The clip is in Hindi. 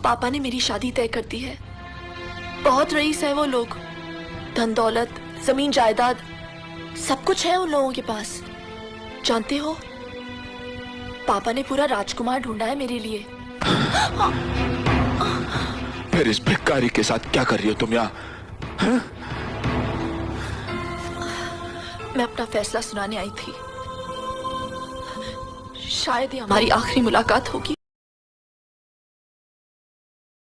पापा ने मेरी शादी तय कर दी है। बहुत रईस है वो लोग, धन दौलत, जमीन जायदाद, सब कुछ है उन लोगों के पास। जानते हो, पापा ने पूरा राजकुमार ढूंढा है मेरे लिए। फिर इस भिखारी के साथ क्या कर रही हो तुम यहाँ? मैं अपना फैसला सुनाने आई थी। शायद ये हमारी आखिरी मुलाकात होगी।